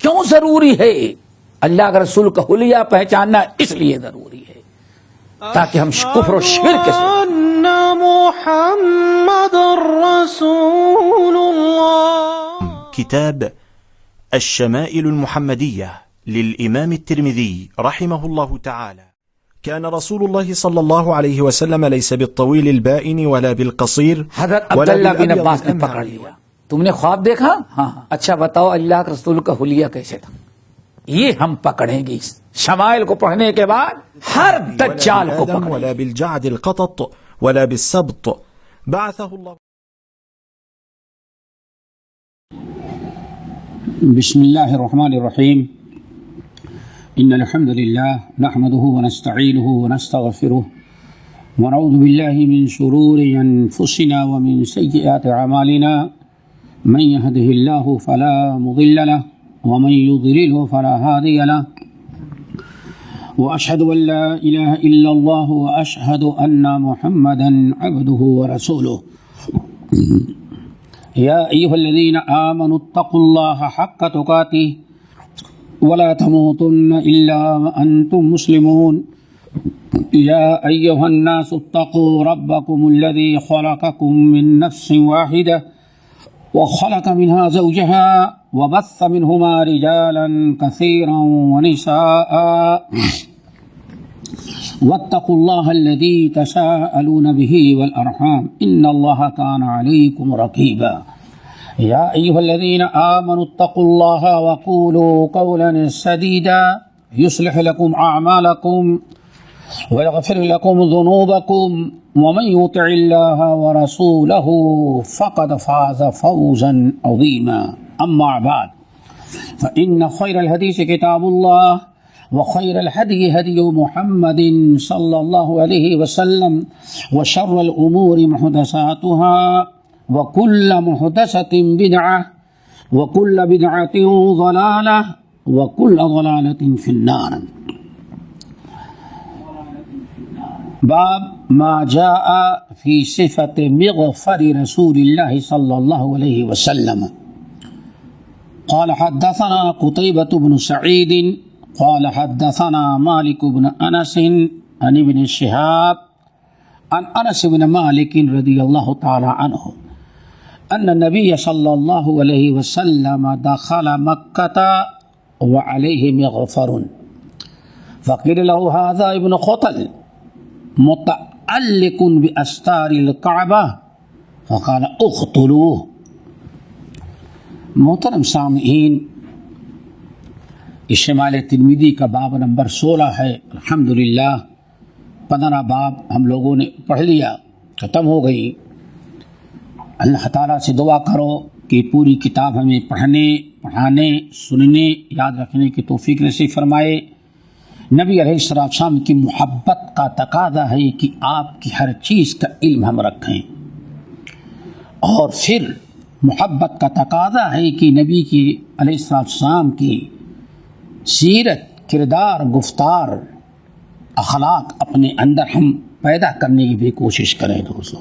کیوں ضروری ہے؟ اللہ کے رسول کا حلیہ پہچاننا اس لیے ضروری ہے تاکہ ہم کفر و شرک سے محمد رسول الله. كتاب الشمائل المحمدية للإمام الترمذي رحمه الله تعالى. كان رسول الله صلى الله عليه وسلم ليس بالطويل البائن ولا بالقصير. حضرت عبداللہ بن عباس نے پکڑ لیا. تم نے خواب دیکھا؟ ہاں. اچھا بتاؤ اللہ کے رسول کا حلیہ کیسے تھا؟ یہ ہم پکڑیں گے شمائل کو پڑھنے کے بعد ہر دجال کو پکڑیں گے. ولا بالجعد القطط ولا بالسبط بعثه الله. بسم الله الرحمن الرحيم. إن الحمد لله نحمده ونستعينه ونستغفره ونعوذ بالله من شرور أنفسنا ومن سيئات أعمالنا. من يهده الله فلا مضل له ومن يضلله فلا هادي له. وأشهد أن لا إله إلا الله وأشهد أن محمدا عبده ورسوله. يا أيها الذين آمنوا اتقوا الله حق تقاته ولا تموتن إلا وأنتم مسلمون. يا أيها الناس اتقوا ربكم الذي خلقكم من نفس واحدة وخلق منها زوجها وبث منهما رجالا كثيرا ونساء واتقوا الله الذي تساءلون به والأرحام إن الله كان عليكم رقيبا. يا أيها الذين آمنوا اتقوا الله وقولوا قولا سديدا يصلح لكم أعمالكم ويغفر لكم ذنوبكم ومن يطع الله ورسوله فقد فاز فوزا عظيما. أما بعد فإن خير الحديث كتاب الله وخير الهدي هدي محمد صلى الله عليه وسلم وشر الأمور محدثاتها وكل محدثة بدعة وكل بدعة ضلالة وكل ضلالة في النار. باب ما جاء في صفة مغفر رسول الله صلى الله عليه وسلم. قال حدثنا قتيبة بن سعيد قال حدثنا مالك بن أنس عن ابن شهاب عن أنس بن مالك رضي الله تعالى عنه أن النبي صلى الله عليه وسلم دخل مكة وعليه مغفر فقيل له هذا ابن خطل متعلق بأستار الكعبة فقال اقتلوه. محترم سامعین، شمائل ترمذی کا باب نمبر 16 ہے. الحمدللہ 15 باب ہم لوگوں نے پڑھ لیا، ختم ہو گئی. اللہ تعالیٰ سے دعا کرو کہ پوری کتاب ہمیں پڑھنے، پڑھانے، سننے، یاد رکھنے کی توفیق نصیب فرمائے. نبی علیہ السلام کی محبت کا تقاضا ہے کہ آپ کی ہر چیز کا علم ہم رکھیں، اور پھر محبت کا تقاضا ہے کہ نبی کی علیہ السلام کی سیرت، کردار، گفتار، اخلاق اپنے اندر ہم پیدا کرنے کی بھی کوشش کریں. دوستو،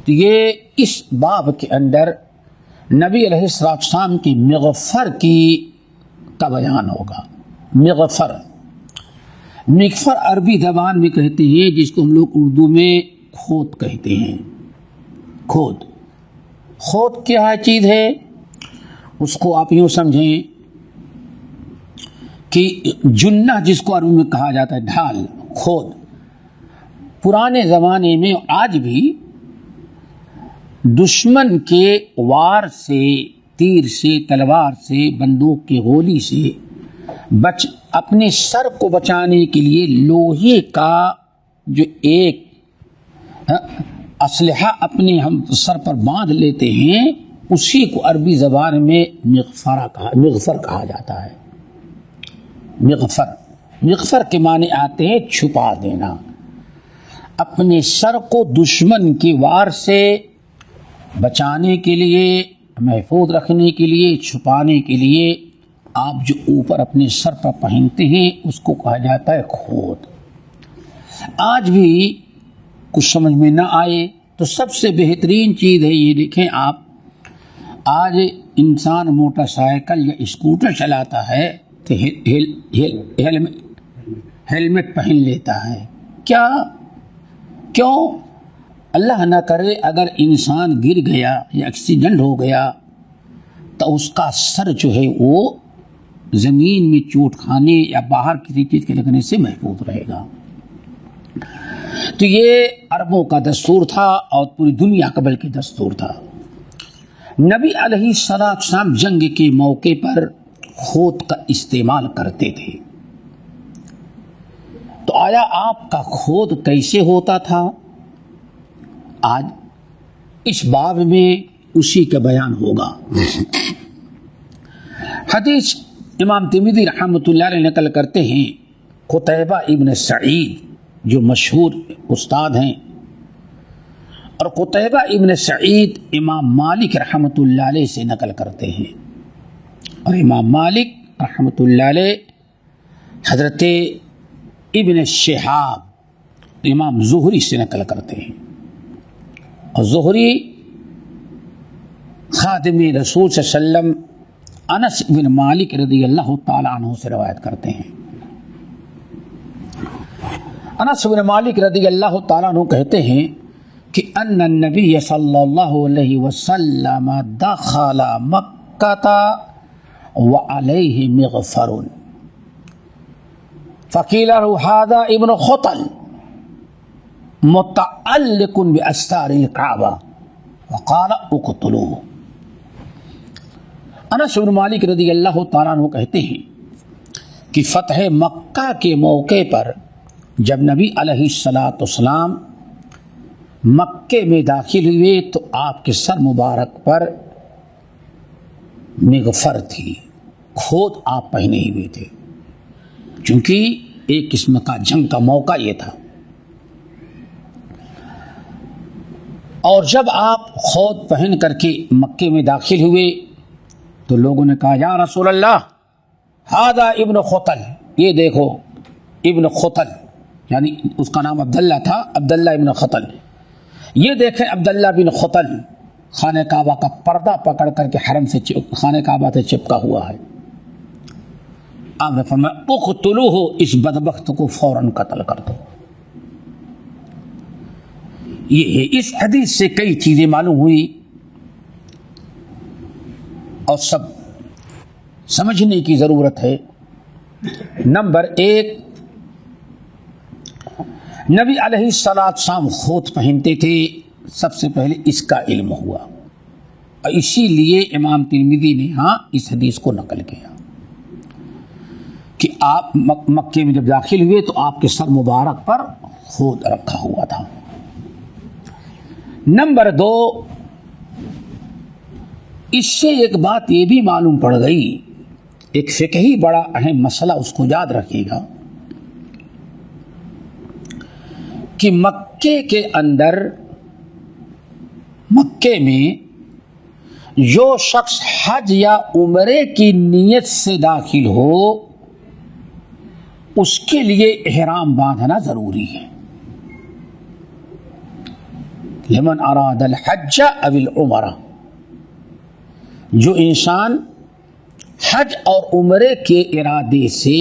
تو یہ اس باب کے اندر نبی علیہ السلام کی مغفر کا بیان ہوگا. مغفر عربی زبان میں کہتے ہیں، جس کو ہم لوگ اردو میں کھود کہتے ہیں. کھود کیا چیز ہے؟ اس کو آپ یوں سمجھیں کہ جنہ جس کو عربی میں کہا جاتا ہے، ڈھال، کھود. پرانے زمانے میں آج بھی دشمن کے وار سے، تیر سے، تلوار سے، بندوق کی گولی سے اپنے سر کو بچانے کے لیے لوہے کا جو ایک اسلحہ اپنے ہم سر پر باندھ لیتے ہیں، اسی کو عربی زبان میں مغفر کہا جاتا ہے. مغفر کے معنی آتے ہیں چھپا دینا. اپنے سر کو دشمن کی وار سے بچانے کے لیے، محفوظ رکھنے کے لیے، چھپانے کے لیے آپ جو اوپر اپنے سر پر پہنتے ہیں اس کو کہا جاتا ہے کھود. آج بھی کچھ سمجھ میں نہ آئے تو سب سے بہترین چیز ہے، یہ دیکھیں آپ آج انسان موٹر سائیکل یا اسکوٹر چلاتا ہے تو ہیلمٹ پہن لیتا ہے. کیوں؟ اللہ نہ کرے اگر انسان گر گیا یا ایکسیڈنٹ ہو گیا تو اس کا سر جو ہے وہ زمین میں چوٹ کھانے یا باہر کسی چیز کے لگنے سے محفوظ رہے گا. تو یہ عربوں کا دستور تھا اور پوری دنیا کا بلکہ دستور تھا. نبی علیہ السلام جنگ کے موقع پر خود کا استعمال کرتے تھے. تو آیا آپ کا خود کیسے ہوتا تھا؟ آج اس باب میں اسی کا بیان ہوگا. حدیث امام ترمذی رحمۃ اللہ علیہ نقل کرتے ہیں قتیبہ ابن سعید جو مشہور استاد ہیں، اور قتیبہ ابن سعید امام مالک رحمۃ اللہ علیہ سے نقل کرتے ہیں، اور امام مالک رحمۃ اللہ علیہ حضرت ابن شہاب امام زہری سے نقل کرتے ہیں، اور زہری خادم رسول صلی اللہ علیہ وسلم انس بن مالک رضی اللہ تعالیٰ عنہ سے روایت کرتے ہیں. انس بن مالک رضی اللہ تعالیٰ عنہ کہتے ہیں کہ ان النبی صلی اللہ علیہ وسلم دخل مکہ وعلیہ مغفر فقیل له هذا ابن خطل متعلق باستار الكعبہ وقال اقتلوه. انس بن مالک رضی اللہ تعالیٰ عنہ کہتے ہیں کہ فتح مکہ کے موقع پر جب نبی علیہ السلام مکے میں داخل ہوئے تو آپ کے سر مبارک پر مغفر تھی، کھود آپ پہنے ہوئے تھے، چونکہ ایک قسم کا جنگ کا موقع یہ تھا. اور جب آپ خود پہن کر کے مکے میں داخل ہوئے تو لوگوں نے کہا یا رسول اللہ ھذا ابن خطل، یہ دیکھو ابن خطل، یعنی اس کا نام عبداللہ تھا، عبداللہ ابن خطل، یہ دیکھیں عبداللہ بن خطل خانہ کعبہ کا پردہ پکڑ کر کے حرم سے خانہ کعبہ سے چپکا ہوا ہے. آپ نے فرمایا اقتلوہ، اس بدبخت کو فوراً قتل کر دو. یہ ہے، اس حدیث سے کئی چیزیں معلوم ہوئی اور سب سمجھنے کی ضرورت ہے. نمبر ایک، نبی علیہ السلام خود پہنتے تھے، سب سے پہلے اس کا علم ہوا، اور اسی لیے امام ترمذی نے اس حدیث کو نقل کیا کہ آپ مکے میں جب داخل ہوئے تو آپ کے سر مبارک پر خود رکھا ہوا تھا. نمبر دو، اس سے ایک بات یہ بھی معلوم پڑ گئی، ایک فقہی بڑا اہم مسئلہ، اس کو یاد رکھیے گا کہ مکے کے اندر، مکے میں جو شخص حج یا عمرے کی نیت سے داخل ہو اس کے لیے احرام باندھنا ضروری ہے. لمن اراد الحج او العمرہ، جو انسان حج اور عمرے کے ارادے سے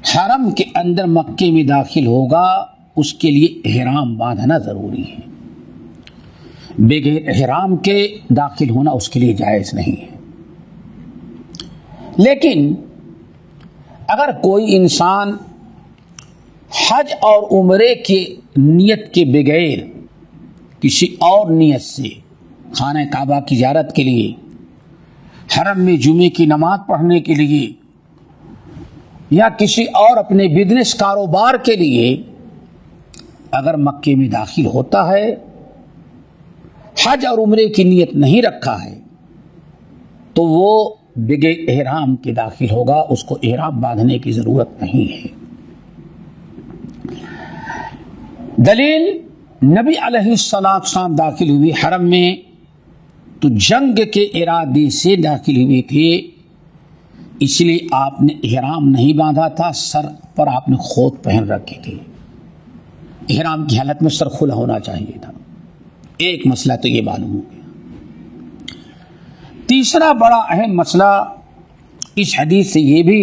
حرم کے اندر مکے میں داخل ہوگا اس کے لیے احرام باندھنا ضروری ہے. بغیر احرام کے داخل ہونا اس کے لیے جائز نہیں ہے. لیکن اگر کوئی انسان حج اور عمرے کے نیت کے بغیر کسی اور نیت سے خانہ کعبہ کی زیارت کے لیے، حرم میں جمعے کی نماز پڑھنے کے لیے، یا کسی اور اپنے بزنس کاروبار کے لیے اگر مکے میں داخل ہوتا ہے، حج اور عمرے کی نیت نہیں رکھا ہے، تو وہ بغیر احرام کے داخل ہوگا، اس کو احرام باندھنے کی ضرورت نہیں ہے. دلیل، نبی علیہ السلام داخل ہوئے حرم میں تو جنگ کے ارادے سے داخل ہوئے تھے، اس لیے آپ نے احرام نہیں باندھا تھا، سر پر آپ نے خود پہن رکھے تھے. احرام کی حالت میں سر کھلا ہونا چاہیے تھا. ایک مسئلہ تو یہ معلوم ہو گیا. تیسرا بڑا اہم مسئلہ اس حدیث سے یہ بھی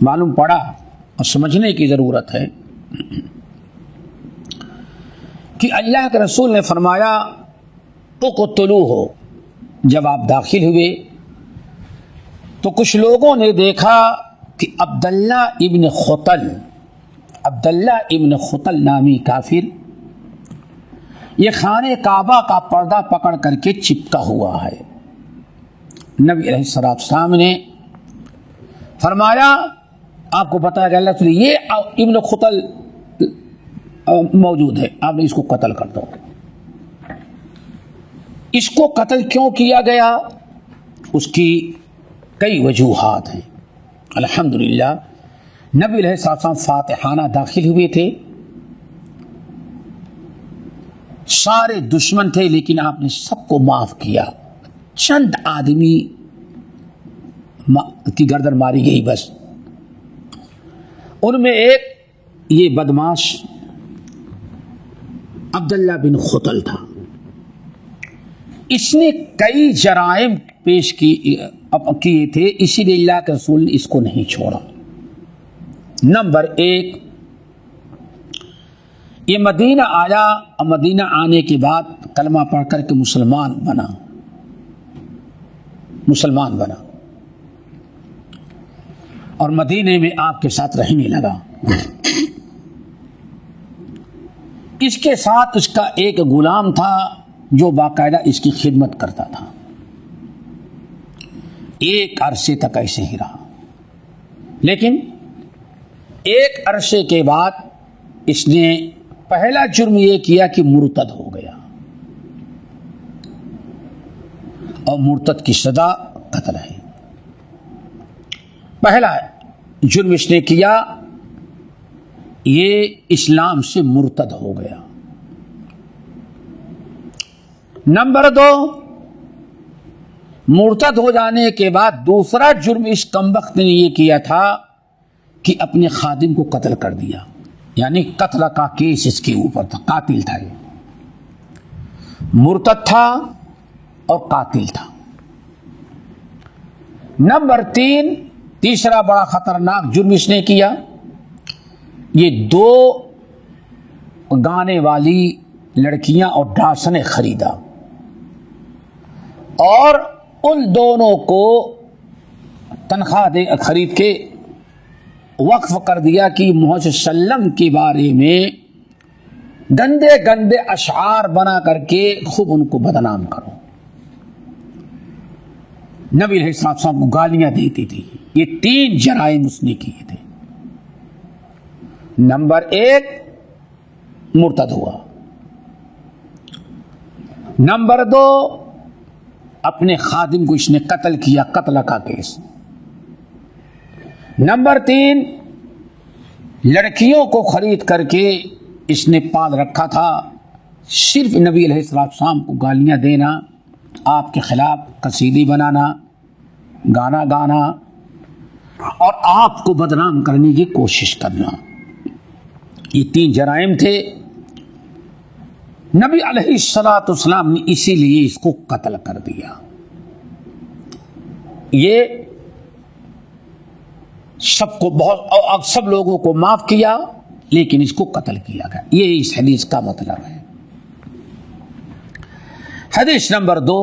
معلوم پڑا اور سمجھنے کی ضرورت ہے کہ اللہ کے رسول نے فرمایا اقتلوہ، جب آپ داخل ہوئے تو کچھ لوگوں نے دیکھا کہ عبداللہ ابن خطل نامی کافر یہ خانہ کعبہ کا پردہ پکڑ کر کے چپکا ہوا ہے. نبی علیہ السلام نے فرمایا، آپ کو پتا ہے کہ اللہ تعالی یہ ابن خطل موجود ہے، آپ نے اس کو قتل کر دو. اس کو قتل کیوں کیا گیا؟ اس کی کئی وجوہات ہیں. الحمدللہ نبی علیہ السلام فاتحانہ داخل ہوئے تھے، سارے دشمن تھے لیکن آپ نے سب کو معاف کیا. چند آدمی کی گردن ماری گئی بس. ان میں ایک یہ بدماش عبداللہ بن خطل تھا. اس نے کئی جرائم پیش کیے تھے، اسی لیے اللہ کے رسول نے اس کو نہیں چھوڑا. نمبر ایک، یہ مدینہ آیا اور مدینہ آنے کے بعد کلمہ پڑھ کر کے مسلمان بنا اور مدینے میں آپ کے ساتھ رہنے لگا. اس کے ساتھ اس کا ایک غلام تھا جو باقاعدہ اس کی خدمت کرتا تھا. ایک عرصے تک ایسے ہی رہا، لیکن ایک عرصے کے بعد اس نے پہلا جرم یہ کیا کہ مرتد ہو گیا، اور مرتد کی سزا قتل ہے. پہلا جرم اس نے کیا، یہ اسلام سے مرتد ہو گیا. نمبر دو، مرتد ہو جانے کے بعد دوسرا جرم اس کمبخت نے یہ کیا تھا کہ اپنے خادم کو قتل کر دیا، یعنی قتل کا کیس اس کے اوپر تھا. قاتل تھا، یہ مرتد تھا اور قاتل تھا. نمبر تین، تیسرا بڑا خطرناک جرم اس نے کیا، یہ دو گانے والی لڑکیاں اور ڈاسنے خریدا اور ان دونوں کو تنخواہ خرید کے وقف کر دیا کہ محمد صلی اللہ علیہ وسلم کے بارے میں گندے گندے اشعار بنا کر کے خوب ان کو بدنام کرو. نبی علیہ السلام کو گالیاں دیتی تھی. یہ تین جرائم اس نے کیے تھے. نمبر ایک، مرتد ہوا. نمبر دو، اپنے خادم کو اس نے قتل کیا، قتل کا کیس. نمبر تین، لڑکیوں کو خرید کر کے اس نے پال رکھا تھا، صرف نبی علیہ السلام کو گالیاں دینا، آپ کے خلاف قصیدے بنانا، گانا گانا اور آپ کو بدنام کرنے کی کوشش کرنا. یہ تین جرائم تھے. نبی علیہ السلام نے اسی لیے اس کو قتل کر دیا. یہ سب لوگوں کو معاف کیا لیکن اس کو قتل کیا گیا. یہ اس حدیث کا مطلب ہے. حدیث نمبر 2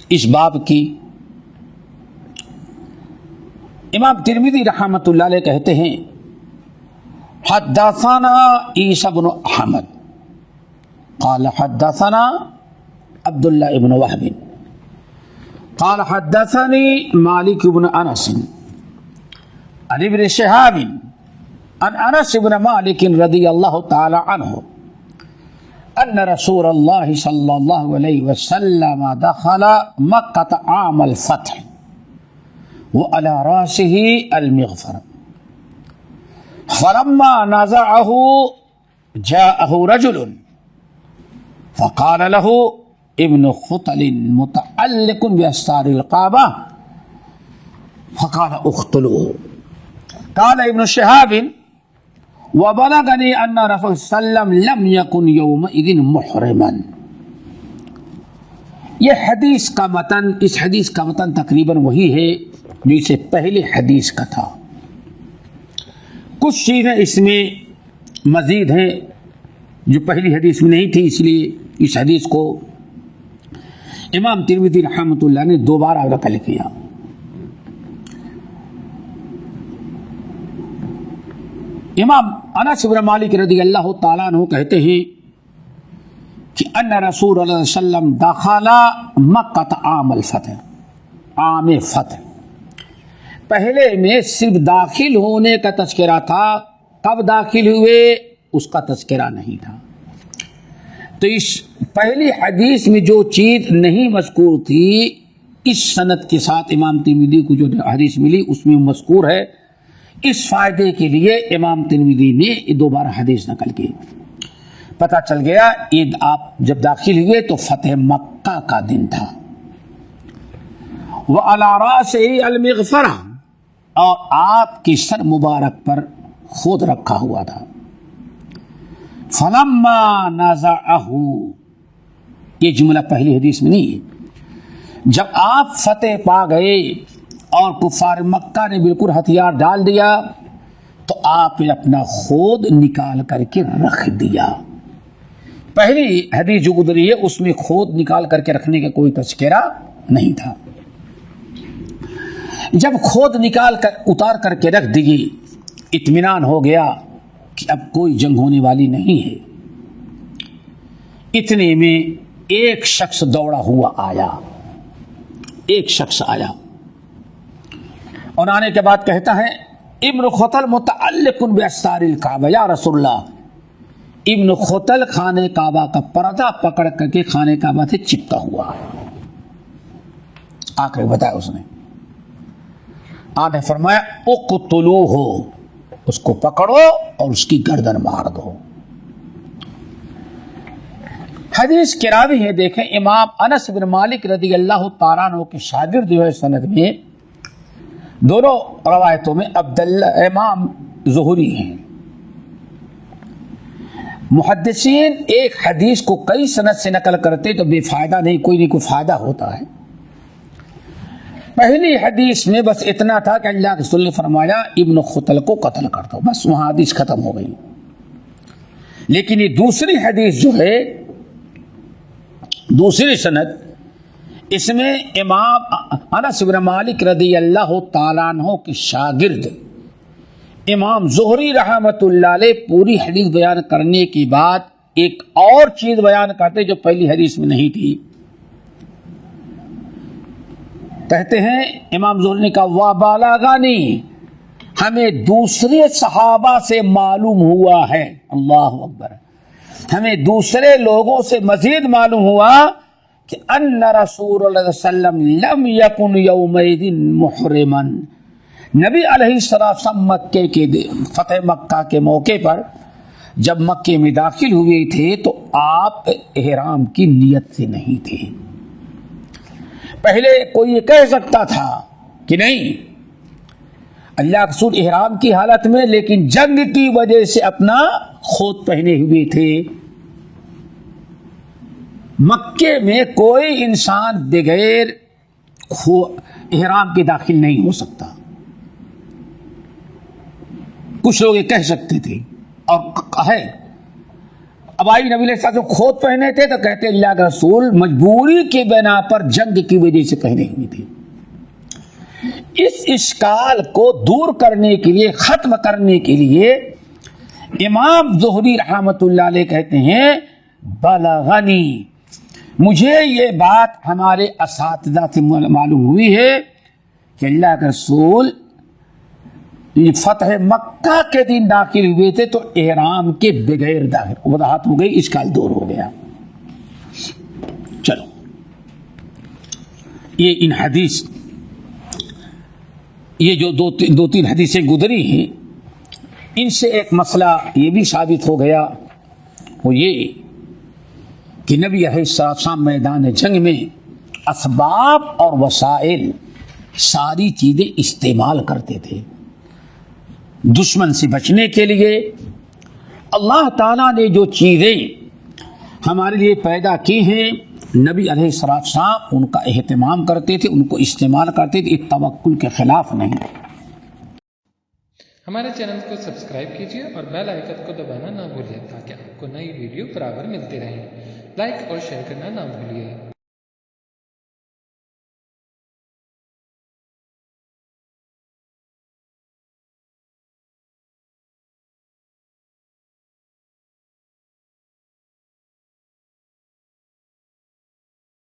اس باب کی، امام ترمذی رحمۃ اللہ علیہ کہتے ہیں حدثنا عیسی بن احمد قال حدثنا عبد الله بن وهب قال حدثني مالك بن انس عن ابن شهاب عن انس بن مالك رضي الله تعالى عنه ان رسول الله صلى الله عليه وسلم دخل مكة عام الفتح وعلى راسه المغفر فلما نزعه جاءه رجل فقال له ابن خطل متعلق بأستار الكعبة فقال اقتلوه. قال ابن شهاب وبلغني أن رسول صلى الله عليه وسلم لم يكن يومئذ محرما. یہ حدیث کا متن، اس حدیث کا متن تقریباً وہی ہے جو اسے پہلے حدیث کا تھا. کچھ چیزیں اس میں مزید ہیں جو پہلی حدیث میں نہیں تھی، اس لیے اس حدیث کو امام ترمذی رحمۃ اللہ نے دوبارہ نقل کیا. امام انس بن مالک رضی اللہ تعالیٰ عنہ کہتے ہیں کہ ان رسول اللہ صلی اللہ علیہ وسلم دخل مکہ عام الفتح، عام فتح. پہلے میں صرف داخل ہونے کا تذکرہ تھا، کب داخل ہوئے اس کا تذکرہ نہیں تھا. تو اس پہلی حدیث میں جو چیز نہیں مذکور تھی، اس سند کے ساتھ امام ترمذی کو جو حدیث ملی اس میں مذکور ہے. اس فائدے کے لیے امام ترمذی نے دوبارہ حدیث نقل کی. پتہ چل گیا عید آپ جب داخل ہوئے تو فتح مکہ کا دن تھا. وعلی رأسہ المغفرہ، اور آپ کی سر مبارک پر خود رکھا ہوا تھا. فلما نزعہ، یہ جملہ پہلی حدیث میں نہیں ہے. جب آپ فتح پا گئے اور کفار مکہ نے بالکل ہتھیار ڈال دیا تو آپ نے اپنا خود نکال کر کے رکھ دیا. پہلی حدیث جو گزری ہے اس میں خود نکال کر کے رکھنے کا کوئی تذکرہ نہیں تھا. جب خود نکال کر اتار کر کے رکھ دیے، اطمینان ہو گیا کہ اب کوئی جنگ ہونے والی نہیں ہے. اتنے میں ایک شخص دوڑا ہوا آیا، ایک شخص آیا اور آنے کے بعد کہتا ہے ابن خطل متعلق باسطار الکعبہ، یا رسول اللہ. ابن خطل خانہ کعبہ کا پردہ پکڑ کر کے خانہ کعبہ سے چپکا ہوا. آ کر بتایا اس نے، آپ نے فرمایا اقتلوہ، اس کو پکڑو اور اس کی گردن مار دو. حدیث کے راوی ہیں دیکھیں امام انس بن مالک رضی اللہ تعالیٰ عنہ کے شاگرد جو ہے سند میں دونوں روایتوں میں عبداللہ امام زہری ہیں. محدثین ایک حدیث کو کئی سند سے نقل کرتے تو بے فائدہ نہیں کوئی فائدہ ہوتا ہے. پہلی حدیث میں بس اتنا تھا کہ اللہ کے رسول نے فرمایا ابن خطل کو قتل کر دو، بس وہاں حدیث ختم ہو گئی. لیکن یہ دوسری حدیث جو ہے، دوسری سند، اس میں امام انس بن مالک رضی اللہ تعالیٰ عنہ کے شاگرد امام زہری رحمۃ اللہ علیہ پوری حدیث بیان کرنے کے بعد ایک اور چیز بیان کرتے جو پہلی حدیث میں نہیں تھی. کہتے ہیں امام زہری نے کہا وَبَلَغَنِي، ہمیں دوسرے صحابہ سے معلوم ہوا ہے، اللہ اکبر، ہمیں دوسرے لوگوں سے مزید معلوم ہوا کہ ان رسول اللہ صلی اللہ علیہ وسلم لم یکن یومئذ محرما، نبی علیہ السلام مکے کے فتح مکہ کے موقع پر جب مکے میں داخل ہوئے تھے تو آپ احرام کی نیت سے نہیں تھے. پہلے کوئی یہ کہہ سکتا تھا کہ نہیں اللہ کے رسول احرام کی حالت میں لیکن جنگ کی وجہ سے اپنا خود پہنے ہوئے تھے. مکے میں کوئی انسان بغیر احرام کے داخل نہیں ہو سکتا. کچھ لوگ یہ کہہ سکتے تھے اور ہے. اب آئی نبی علیہ السلام خود پہنے تھے تو کہتے اللہ کے رسول مجبوری کے بنا پر جنگ کی وجہ سے پہنے ہوئے تھے. اس اشکال کو دور کرنے کے لیے، ختم کرنے کے لیے امام زہری رحمۃ اللہ علیہ کہتے ہیں بلغنی، مجھے یہ بات ہمارے اساتذہ سے معلوم ہوئی ہے کہ اللہ کے رسول فتح مکہ کے دن داخل ہوئے تھے تو احرام کے بغیر داخل. وضاحت ہو گئی، اشکال دور ہو گیا. چلو یہ ان حدیث، یہ جو دو تین حدیثیں گزری ہیں ان سے ایک مسئلہ یہ بھی ثابت ہو گیا، وہ یہ کہ نبی علیہ السلام میدان جنگ میں اسباب اور وسائل ساری چیزیں استعمال کرتے تھے دشمن سے بچنے کے لیے. اللہ تعالیٰ نے جو چیزیں ہمارے لیے پیدا کی ہیں نبی علیہ السلام ان کا اہتمام کرتے تھے، ان کو استعمال کرتے تھے، توکل کے خلاف نہیں۔ ہمارے چینل کو سبسکرائب کیجیے اور بیل آئیکن کو دبانا نہ بھولیے تاکہ آپ کو نئی ویڈیو برابر ملتی رہیں۔ لائک اور شیئر کرنا نہ بھولیے۔